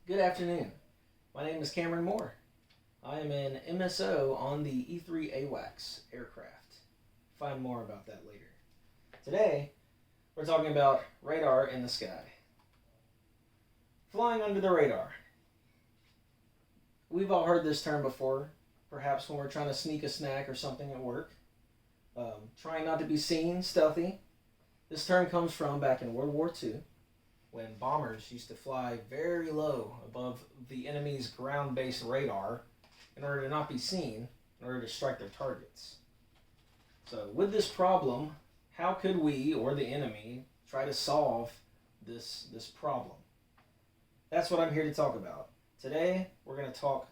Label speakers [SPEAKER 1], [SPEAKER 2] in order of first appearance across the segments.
[SPEAKER 1] Good afternoon. My name is Cameron Moore. I am an MSO on the E3 AWACS aircraft. Find more about that later. Today, we're talking about radar in the sky. Flying under the radar. We've all heard this term before, perhaps when we're trying to sneak a snack or something at work. Trying not to be seen, stealthy. This term comes from back in World War II, when bombers used to fly very low above the enemy's ground-based radar in order to not be seen, in order to strike their targets. So with this problem, how could we, or the enemy, try to solve this problem? That's what I'm here to talk about. Today, we're going to talk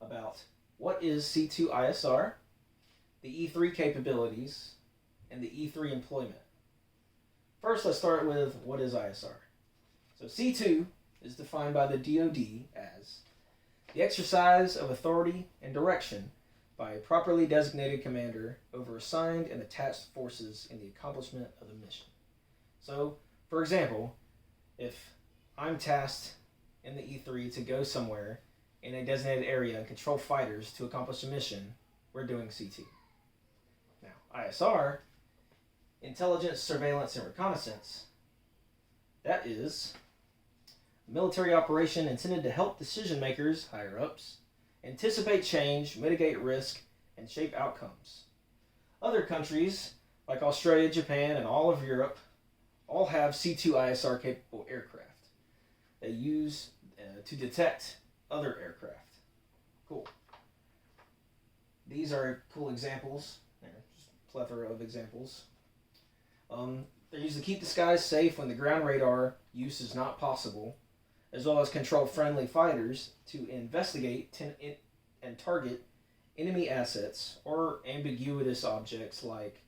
[SPEAKER 1] about what is C2ISR, the E3 capabilities, and the E3 employment. First, let's start with what is ISR. So C2 is defined by the DoD as the exercise of authority and direction by a properly designated commander over assigned and attached forces in the accomplishment of the mission. So, for example, if I'm tasked in the E3 to go somewhere in a designated area and control fighters to accomplish a mission, we're doing C2. Now, ISR, intelligence, surveillance, and reconnaissance, that is a military operation intended to help decision makers, higher ups, anticipate change, mitigate risk, and shape outcomes. Other countries, like Australia, Japan, and all of Europe, all have C2ISR capable aircraft they use to detect other aircraft. Cool. These are cool examples. Just a plethora of examples. They're used to keep the skies safe when the ground radar use is not possible, as well as control friendly fighters to investigate and target enemy assets or ambiguous objects like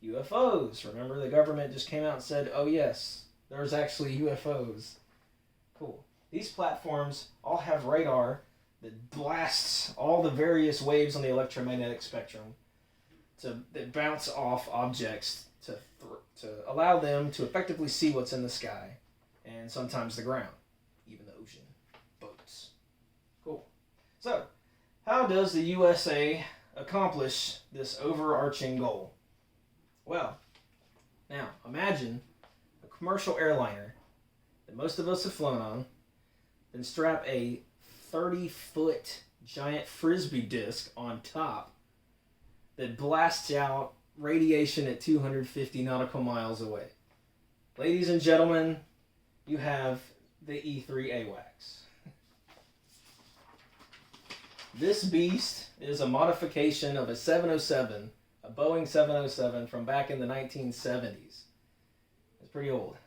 [SPEAKER 1] UFOs. Remember, the government just came out and said, oh yes, there's actually UFOs. Cool. These platforms all have radar that blasts all the various waves on the electromagnetic spectrum that bounce off objects to allow them to effectively see what's in the sky and sometimes the ground, even the ocean, boats. Cool. So, how does the USA accomplish this overarching goal? Well, now imagine a commercial airliner that most of us have flown on, then strap a 30-foot giant frisbee disc on top that blasts out radiation at 250 nautical miles away. Ladies and gentlemen, you have the E3 AWACS. This beast is a modification of a 707, a Boeing 707 from back in the 1970s. It's pretty old.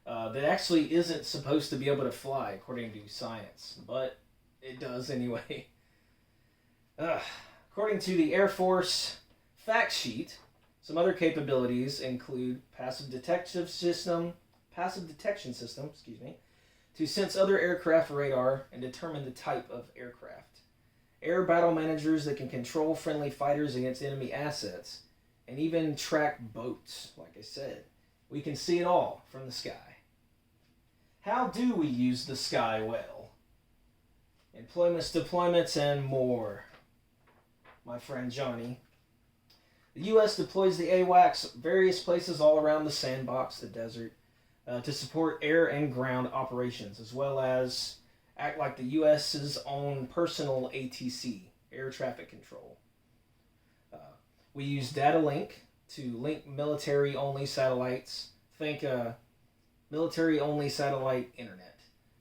[SPEAKER 1] That actually isn't supposed to be able to fly, according to science, but it does anyway. According to the Air Force fact sheet, some other capabilities include passive detection system, to sense other aircraft radar and determine the type of aircraft. Air battle managers that can control friendly fighters against enemy assets, and even track boats, like I said. We can see it all from the sky. How do we use the sky well? Employments, deployments, and more. My friend Johnny. The U.S. deploys the AWACS various places all around the sandbox, the desert, to support air and ground operations, as well as act like the U.S.'s own personal ATC, air traffic control. We use data link to link military-only satellites. Think military-only satellite internet.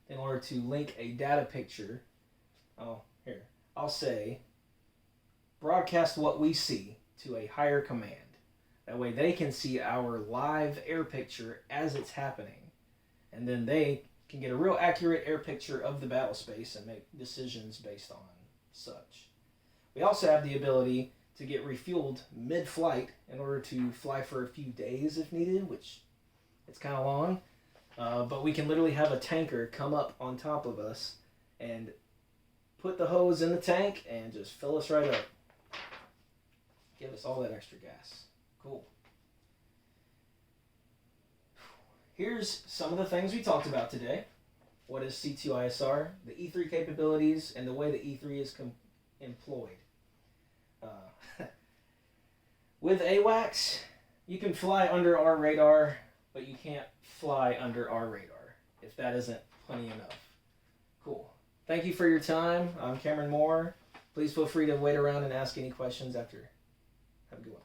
[SPEAKER 1] In order to link a data picture, I'll say, broadcast what we see to a higher command. That way they can see our live air picture as it's happening. And then they can get a real accurate air picture of the battle space and make decisions based on such. We also have the ability to get refueled mid-flight in order to fly for a few days if needed, which it's kind of long. But we can literally have a tanker come up on top of us and put the hose in the tank and just fill us right up. Give us all that extra gas. Cool. Here's some of the things we talked about today. what is C2ISR, the E3 capabilities, and the way the E3 is employed. With AWACS, you can fly under our radar, but you can't fly under our radar, if that isn't plenty enough. Cool. Thank you for your time. I'm Cameron Moore. Please feel free to wait around and ask any questions after. Have a good one.